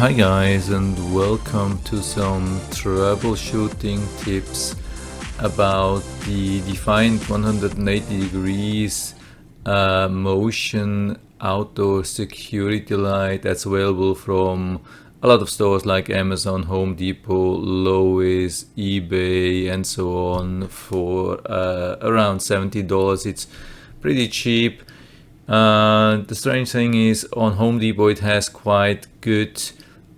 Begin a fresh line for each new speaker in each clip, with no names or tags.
Hi guys, and welcome to some troubleshooting tips about the Defiant 180 degrees motion outdoor security light that's available from a lot of stores like Amazon, Home Depot, Lowe's, eBay and so on for around $70. It's pretty cheap. The strange thing is, on Home Depot it has quite good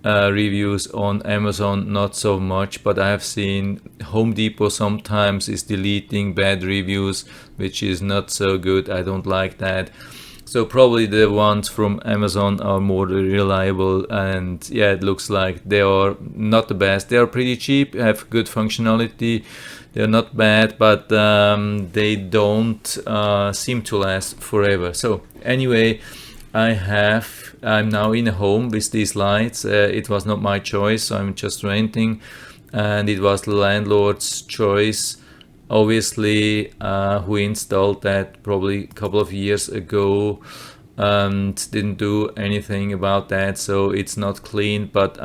reviews. On Amazon not so much, but I have seen Home Depot sometimes is deleting bad reviews, which is not so good. I don't like that. So probably the ones from Amazon are more reliable, and yeah, it looks like they are not the best. They are pretty cheap, have good functionality, they're not bad, but they don't seem to last forever. So anyway, I'm now in a home with these lights. It was not my choice, so I'm just renting, and it was the landlord's choice, obviously, who installed that probably a couple of years ago and didn't do anything about that, so it's not clean. But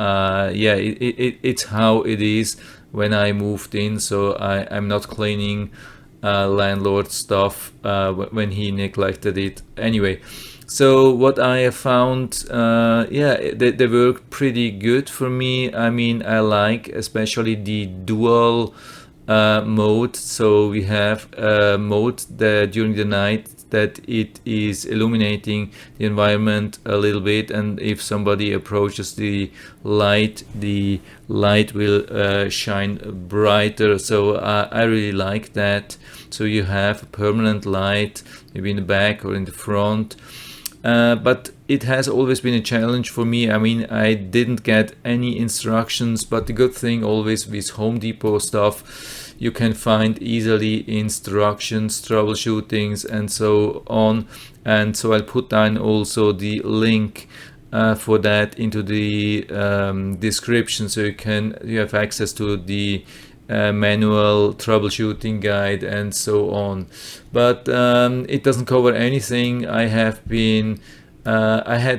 yeah, it's how it is when I moved in, so I'm not cleaning landlord stuff when he neglected it anyway. So what I have found, yeah, they work pretty good for me. I mean, I like especially the dual mode. So we have a mode that during the night that it is illuminating the environment a little bit, and if somebody approaches the light will shine brighter. So I really like that. So you have a permanent light, maybe in the back or in the front. But it has always been a challenge for me. I mean, I didn't get any instructions, but the good thing always with Home Depot stuff, you can find easily instructions, troubleshootings and so on. And so I'll put down also the link for that into the description, so you have access to the manual troubleshooting guide and so on. But it doesn't cover anything. I had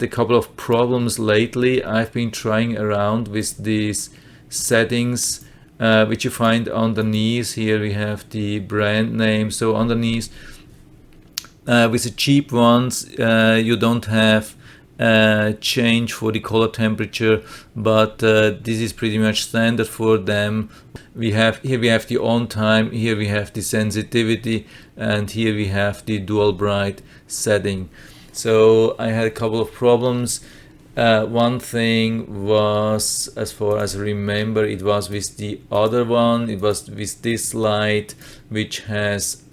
a couple of problems lately. I've been trying around with these settings which you find underneath. Here we have the brand name. So underneath, with the cheap ones, you don't have change for the color temperature, but this is pretty much standard for them. Here we have the on time, here we have the sensitivity, and here we have the dual bright setting. So I had a couple of problems. One thing was, as far as I remember, it was with the other one. It was with this light, which has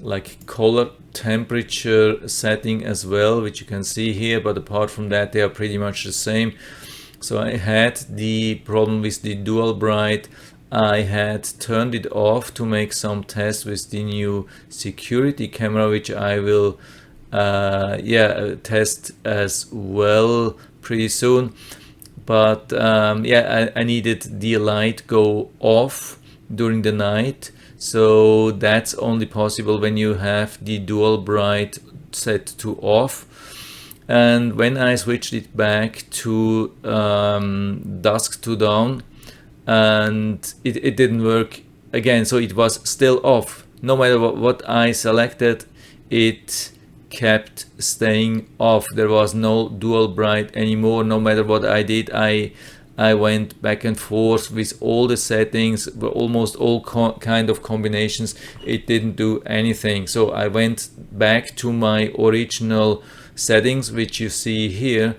like color temperature setting as well, which you can see here, but apart from that they are pretty much the same. So I had the problem with the dual bright. I had turned it off to make some tests with the new security camera, which I will test as well pretty soon. But yeah, I needed the light go off during the night. So that's only possible when you have the dual bright set to off. And when I switched it back to dusk to dawn, and it didn't work again. So it was still off. No matter what I selected, it kept staying off. There was no dual bright anymore. No matter what I did, I went back and forth with all the settings, almost all kind of combinations. It didn't do anything. So I went back to my original settings, which you see here.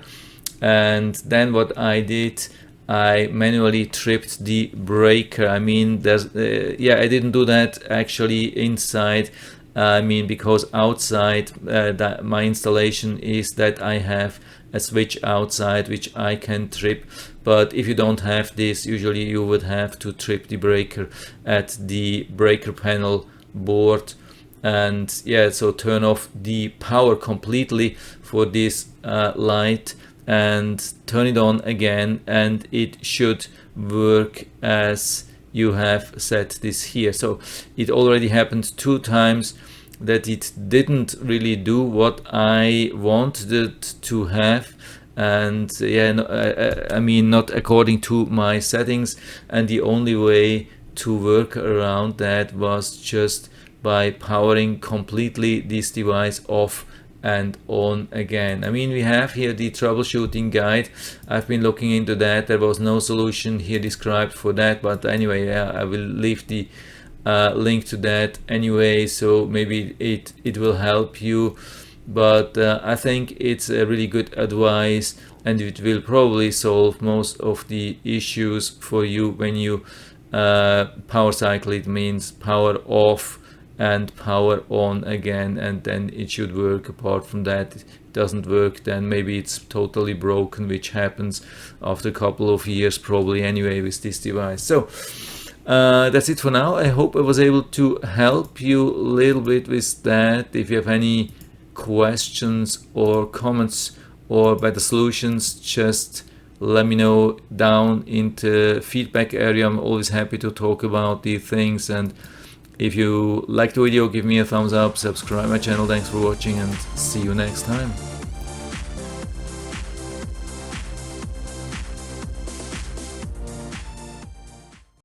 And then what I did, I manually tripped the breaker. I mean, I didn't do that actually inside. I mean, because outside that my installation is that I have a switch outside which I can trip. But if you don't have this, usually you would have to trip the breaker at the breaker panel board. And yeah, so turn off the power completely for this light and turn it on again, and it should work as you have set this here. So it already happened 2 times that it didn't really do what I wanted it to have. and yeah, no, I mean not according to my settings, and the only way to work around that was just by powering completely this device off and on again. I mean, we have here the troubleshooting guide. I've been looking into that. There was no solution here described for that, but anyway, yeah, I will leave the link to that anyway, so maybe it will help you. But I think it's a really good advice, and it will probably solve most of the issues for you when you power cycle. It means power off and power on again, and then it should work. Apart from that, it doesn't work, then maybe it's totally broken, which happens after a couple of years probably anyway with this device. So that's it for now. I hope I was able to help you a little bit with that. If you have any questions or comments or better solutions, just let me know down in the feedback area. I'm always happy to talk about these things. And if you like the video, give me a thumbs up, subscribe my channel. Thanks for watching, and see you next time.